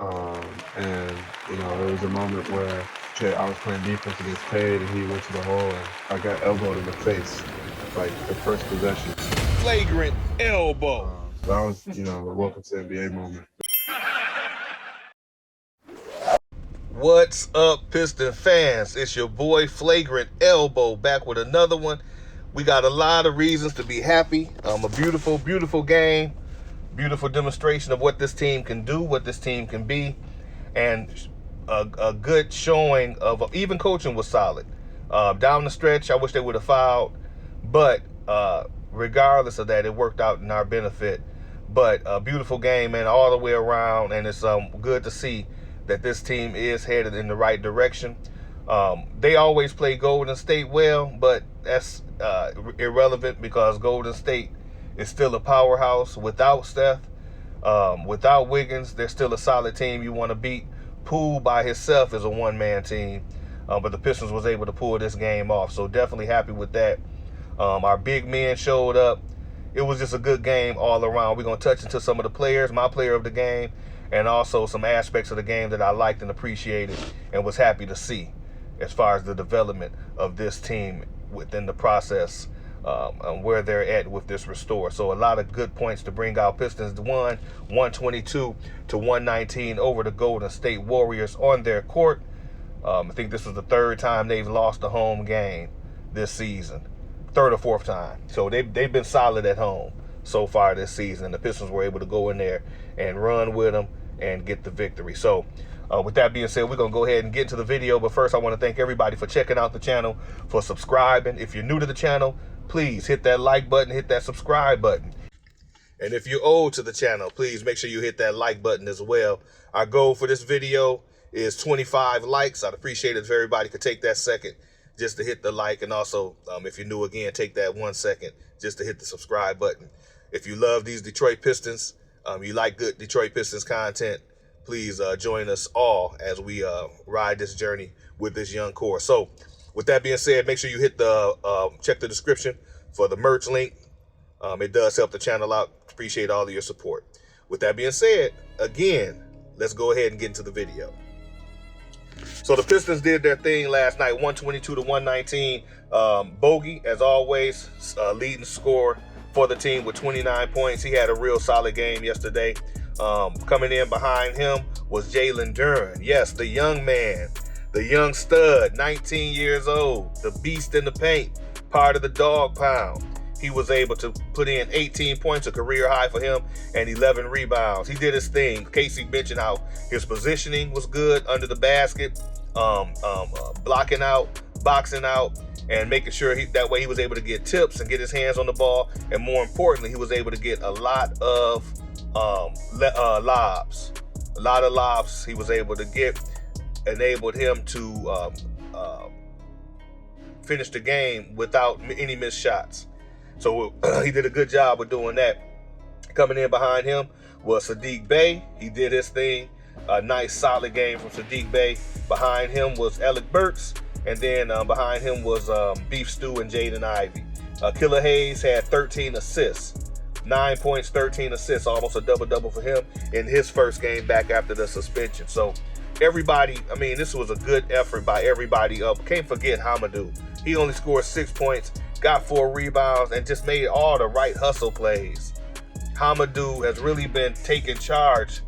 And, there was a moment where I was playing defense against Pade, and he went to the hole, and I got elbowed in the face, like the first possession. Flagrant elbow. So that was, a welcome to NBA moment. What's up, Piston fans? It's your boy Flagrant Elbow back with another one. We got a lot of reasons to be happy. A beautiful, beautiful game. Beautiful demonstration of what this team can do, what this team can be. And a good showing of even coaching was solid. Down the stretch, I wish they would have fouled. But regardless of that, it worked out in our benefit. But a beautiful game, man, all the way around. And it's good to see that this team is headed in the right direction. They always play Golden State well, but that's irrelevant because Golden State is still a powerhouse without Steph. Without Wiggins, they're still a solid team you want to beat. Poole by himself is a one-man team, but the Pistons was able to pull this game off, so definitely happy with that. Our big men showed up. It was just a good game all around. We're going to touch into some of the players, my player of the game, and also some aspects of the game that I liked and appreciated and was happy to see as far as the development of this team within the process, where they're at with this restore. So a lot of good points to bring out. Pistons won 122-119 over the Golden State Warriors on their court. I think this was the third time they've lost a home game this season. Third or fourth time. So they've been solid at home so far this season. The Pistons were able to go in there and run with them and get the victory. So with that being said, we're going to go ahead and get into the video. But first, I want to thank everybody for checking out the channel, for subscribing. If you're new to the channel, please hit that like button, hit that subscribe button. And if you're old to the channel, please make sure you hit that like button as well. Our goal for this video is 25 likes. I'd appreciate it if everybody could take that second just to hit the like. And also, if you're new again, take that 1 second just to hit the subscribe button. If you love these Detroit Pistons, you like good Detroit Pistons content, please join us all as we ride this journey with this young core. So with that being said, make sure you hit the check the description for the merch link. It does help the channel out. Appreciate all of your support. With that being said, again, let's go ahead and get into the video. So the Pistons did their thing last night, 122-119. Bogey, as always, leading scorer for the team with 29 points. He had a real solid game yesterday. Coming in behind him was Jalen Duren. Yes, the young man, the young stud, 19 years old, the beast in the paint, part of the dog pound. He was able to put in 18 points, a career high for him, and 11 rebounds. He did his thing. Casey mentioned how his positioning was good under the basket, blocking out, boxing out, and making sure that way he was able to get tips and get his hands on the ball. And more importantly, he was able to get a lot of lobs. A lot of lobs he was able to get, enabled him to finish the game without any missed shots. So he did a good job of doing that. Coming in behind him was Saddiq Bey. He did his thing. A nice solid game from Saddiq Bey. Behind him was Alec Burks. And then behind him was Beef Stew and Jaden Ivey. Killer Hayes had 13 assists. 9 points, 13 assists, almost a double-double for him in his first game back after the suspension. So everybody, I mean, this was a good effort by everybody up. Can't forget Hamidou. He only scored 6 points, got 4 rebounds, and just made all the right hustle plays. Hamidou has really been taking charge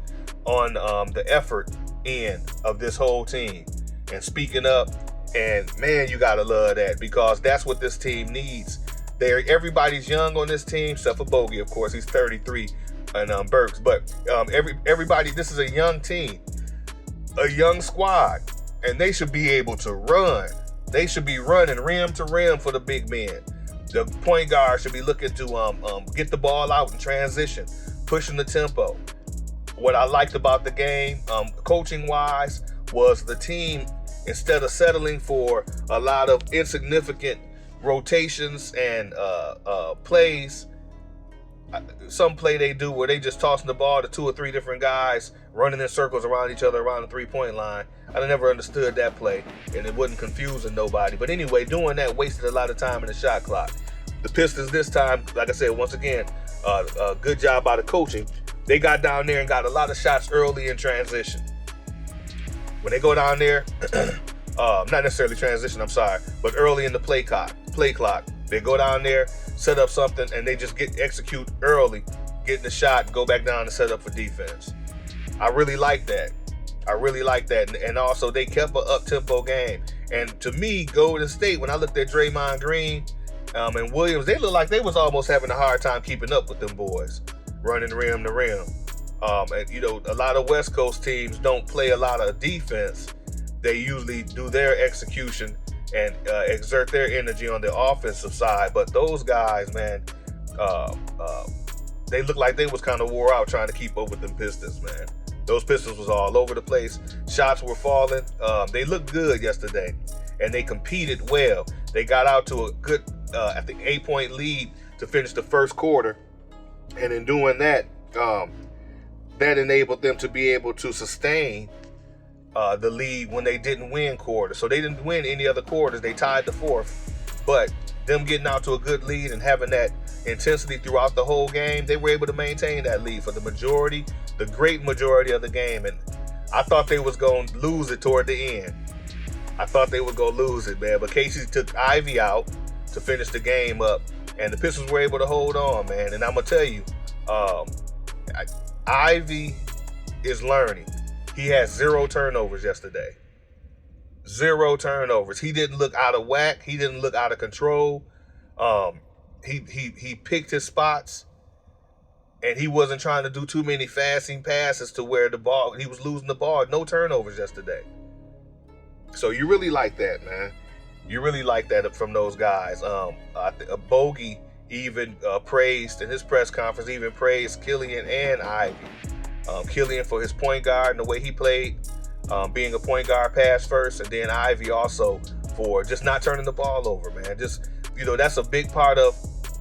on the effort end of this whole team and speaking up. And man, you gotta love that, because that's what this team needs. Everybody's young on this team, except for Bogey, of course. He's 33, and Burks. But everybody, this is a young team, a young squad, and they should be able to run. They should be running rim to rim for the big men. The point guard should be looking to get the ball out in transition, pushing the tempo. What I liked about the game, coaching-wise, was the team, instead of settling for a lot of insignificant rotations and plays, some play they do where they just tossing the ball to 2 or 3 different guys running in circles around each other around the 3-point line. I never understood that play, and it wasn't confusing nobody. But anyway, doing that wasted a lot of time in the shot clock. The Pistons this time, like I said, once again, good job by the coaching, They got down there and got a lot of shots early in transition. When they go down there, not necessarily transition, I'm sorry, but early in the play clock, they go down there, set up something, and they just execute early, get the shot, and go back down and set up for defense. I really like that. And also, they kept an up-tempo game. And to me, Golden State, when I looked at Draymond Green and Williams, they looked like they was almost having a hard time keeping up with them boys, running rim to rim. And you know, a lot of West Coast teams don't play a lot of defense. They usually do their execution and exert their energy on the offensive side. But those guys, man, they looked like they was kind of wore out trying to keep up with them Pistons, man. Those Pistons was all over the place. Shots were falling. They looked good yesterday, and they competed well. They got out to a good, I think, 8-point lead to finish the first quarter. And in doing that, that enabled them to be able to sustain the lead when they didn't win quarters. So they didn't win any other quarters. They tied the fourth. But them getting out to a good lead and having that intensity throughout the whole game, they were able to maintain that lead for the great majority of the game. And I thought they was going to lose it toward the end. I thought they would go lose it, man. But Casey took Ivy out to finish the game up, and the Pistons were able to hold on, man. And I'm going to tell you, Ivy is learning. He had 0 turnovers yesterday. 0 turnovers. He didn't look out of whack. He didn't look out of control. He picked his spots, and he wasn't trying to do too many fasting passes to where he was losing the ball. No turnovers yesterday. So you really like that, man. You really like that from those guys. Bogey even praised in his press conference, even praised Killian and Ivy. Killian for his point guard and the way he played, being a point guard pass first, and then Ivy also for just not turning the ball over, man. Just, you know, that's a big part of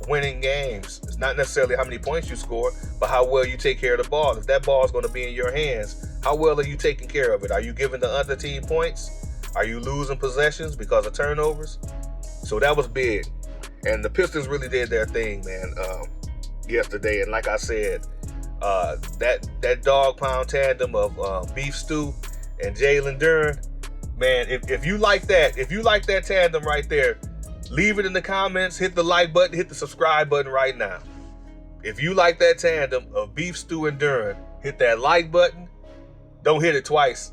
winning games. It's not necessarily how many points you score, but how well you take care of the ball. If that ball is going to be in your hands, how well are you taking care of it? Are you giving the other team points? Are you losing possessions because of turnovers? So that was big. And the Pistons really did their thing, man, yesterday. And like I said, that dog pound tandem of Beef Stew and Jalen Duren, man, if you like that tandem right there, leave it in the comments, hit the like button, hit the subscribe button right now. If you like that tandem of Beef Stew and Duren, hit that like button. Don't hit it twice.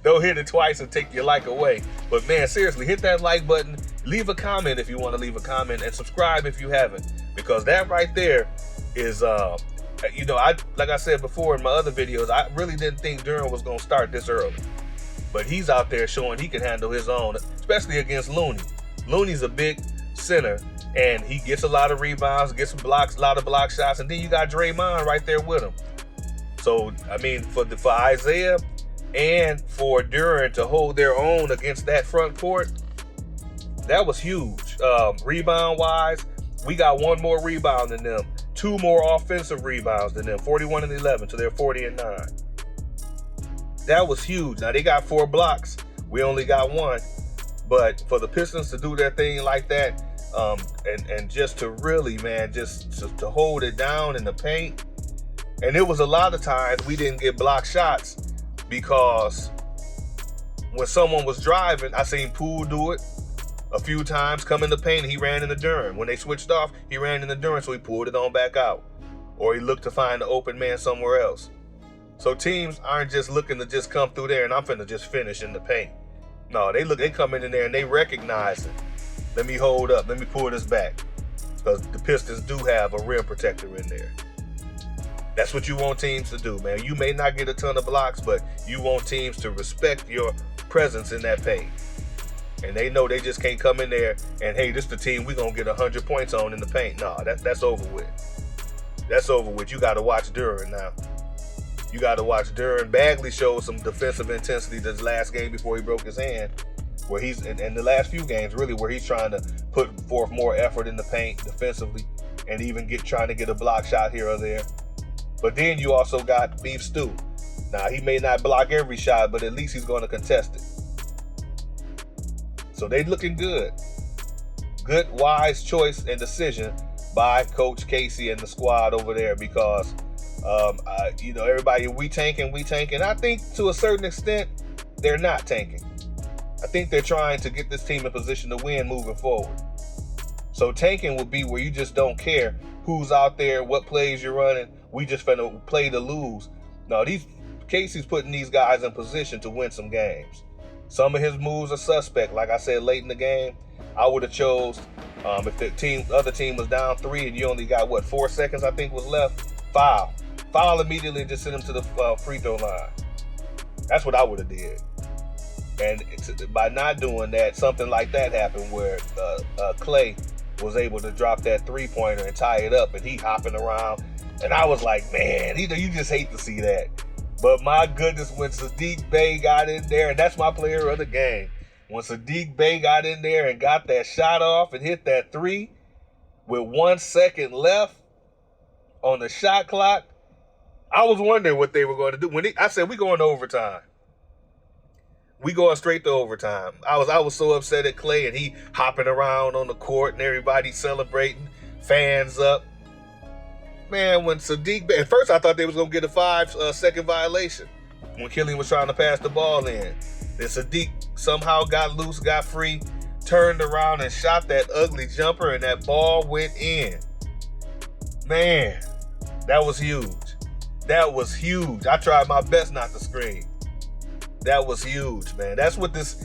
Don't hit it twice and take your like away. But man, seriously, hit that like button. Leave a comment if you want to leave a comment, and subscribe if you haven't, because that right there is, you know, like I said before in my other videos, I really didn't think Duren was going to start this early. But he's out there showing he can handle his own, especially against Looney. Looney's a big center, and he gets a lot of rebounds, gets some blocks, a lot of block shots, and then you got Draymond right there with him. So, I mean, for Isaiah and for Duren to hold their own against that front court, that was huge. Rebound-wise, we got 1 more rebound than them, 2 more offensive rebounds than them, 41 and 11 to their 40 and 9. That was huge. Now, they got 4 blocks. We only got 1. But for the Pistons to do their thing like that, and just to really, man, just to hold it down in the paint. And it was a lot of times we didn't get block shots because when someone was driving, I seen Poole do it a few times, come in the paint, and he ran in the Duren. When they switched off, he ran in the Duren, so he pulled it on back out. Or he looked to find the open man somewhere else. So teams aren't just looking to just come through there and I'm finna just finish in the paint. No, they come in there and they recognize it. Let me hold up, let me pull this back. Because the Pistons do have a rim protector in there. That's what you want teams to do, man. You may not get a ton of blocks, but you want teams to respect your presence in that paint. And they know they just can't come in there and, hey, this is the team we're going to get 100 points on in the paint. No, that's over with. That's over with. You got to watch Duren now. You got to watch Duren. Bagley showed some defensive intensity this last game before he broke his hand, where he's in the last few games, really, where he's trying to put forth more effort in the paint defensively and even trying to get a block shot here or there. But then you also got Beef Stew. Now, he may not block every shot, but at least he's going to contest it. So they looking good. Good, wise choice and decision by Coach Casey and the squad over there, because You know, everybody, we tanking. I think to a certain extent, they're not tanking. I think they're trying to get this team in position to win moving forward. So tanking would be where you just don't care who's out there, what plays you're running. We just finna play to lose. No, Casey's putting these guys in position to win some games. Some of his moves are suspect. Like I said, late in the game, I would have chose if the other team was down 3 and you only got 4 seconds I think was left. Foul immediately and just send him to the free throw line. That's what I would have did. And by not doing that, something like that happened where Clay was able to drop that 3-pointer and tie it up, and he hopping around. And I was like, man, you just hate to see that. But my goodness, when Saddiq Bey got in there, and that's my player of the game, when Saddiq Bey got in there and got that shot off and hit that 3 with 1 second left on the shot clock, I was wondering what they were going to do. I said, we going to overtime. We going straight to overtime. I was so upset at Clay, and he hopping around on the court and everybody celebrating, fans up. Man, when Saddiq Bey, at first I thought they was going to get a 5-second violation when Killian was trying to pass the ball in. Then Saddiq somehow got loose, got free, turned around and shot that ugly jumper, and that ball went in. Man, that was huge. That was huge. I tried my best not to scream. That was huge, man. That's what this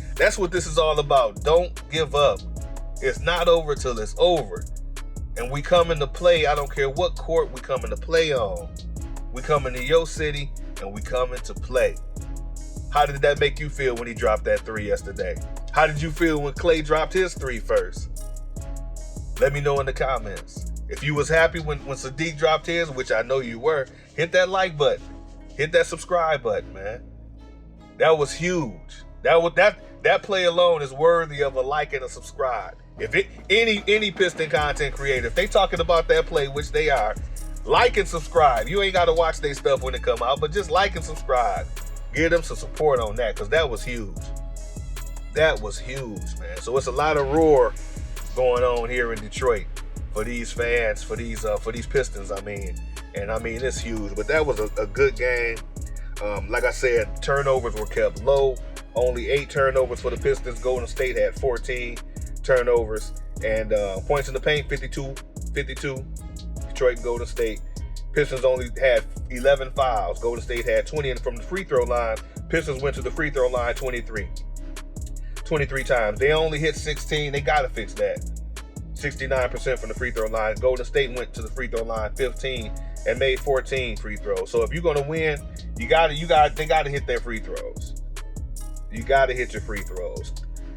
is all about. Don't give up. It's not over till it's over. And we come into play, I don't care what court we come into play on. We come into your city and we come into play. How did that make you feel when he dropped that 3 yesterday? How did you feel when Clay dropped his 3 first? Let me know in the comments. If you was happy when Saddiq dropped his, which I know you were, hit that like button. Hit that subscribe button, man. That was huge. That play alone is worthy of a like and a subscribe. If any Piston content creator, if they talking about that play, which they are, like and subscribe. You ain't got to watch their stuff when it come out, but just like and subscribe. Give them some support on that, because that was huge. That was huge, man. So it's a lot of roar going on here in Detroit for these fans, for these Pistons, I mean. And I mean, it's huge. But that was a good game. Like I said, turnovers were kept low. Only 8 turnovers for the Pistons. Golden State had 14 turnovers. And points in the paint, 52. Detroit and Golden State. Pistons only had 11 fouls. Golden State had 20. And from the free throw line, Pistons went to the free throw line 23 times. They only hit 16. They got to fix that. 69% from the free throw line. Golden State went to the free throw line 15 and made 14 free throws. So if you're gonna win, they gotta hit their free throws. You gotta hit your free throws.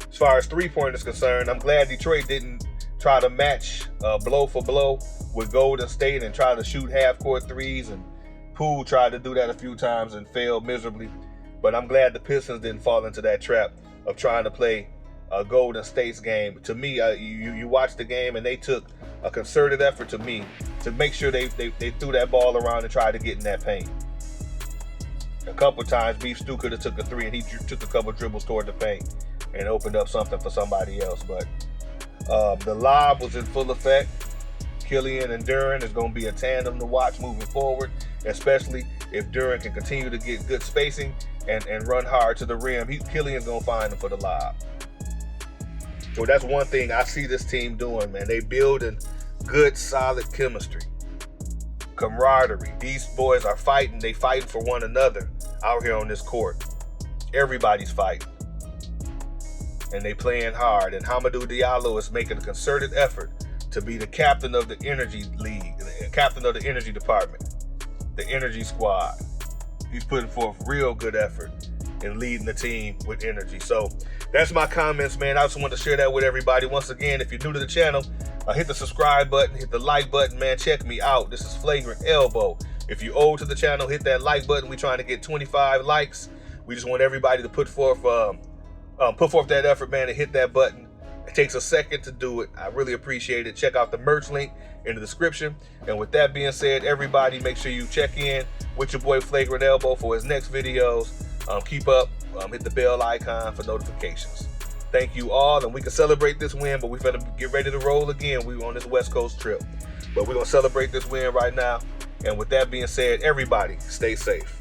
As far as 3-pointers concerned, I'm glad Detroit didn't try to match blow for blow with Golden State and try to shoot half-court threes. And Poole tried to do that a few times and failed miserably. But I'm glad the Pistons didn't fall into that trap of trying to play Golden State's game. To me, you watch the game and they took a concerted effort to make sure they threw that ball around and tried to get in that paint. A couple times, Beef Stew could have took a 3 and he took a couple dribbles toward the paint and opened up something for somebody else. But the lob was in full effect. Killian and Duren is going to be a tandem to watch moving forward, especially if Duren can continue to get good spacing and run hard to the rim. Killian's going to find him for the lob. So that's one thing I see this team doing, man. They building good, solid chemistry, camaraderie. These boys are fighting. They fighting for one another out here on this court. Everybody's fighting. And they playing hard. And Hamidou Diallo is making a concerted effort to be the captain of the energy league, the captain of the energy department, the energy squad. He's putting forth real good effort in leading the team with energy. So that's my comments, man. I just want to share that with everybody. Once again, if you're new to the channel, hit the subscribe button, hit the like button, man. Check me out. This is Flagrant Elbow. If you're old to the channel, hit that like button. We're trying to get 25 likes. We just want everybody to put forth that effort, man, and hit that button. It takes a second to do it. I really appreciate it. Check out the merch link in the description. And with that being said, everybody, make sure you check in with your boy Flagrant Elbow for his next videos. Keep up. Hit the bell icon for notifications. Thank you all, and we can celebrate this win, but we're going to get ready to roll again. We on this West Coast trip. But we're going to celebrate this win right now And with that being said, everybody stay safe.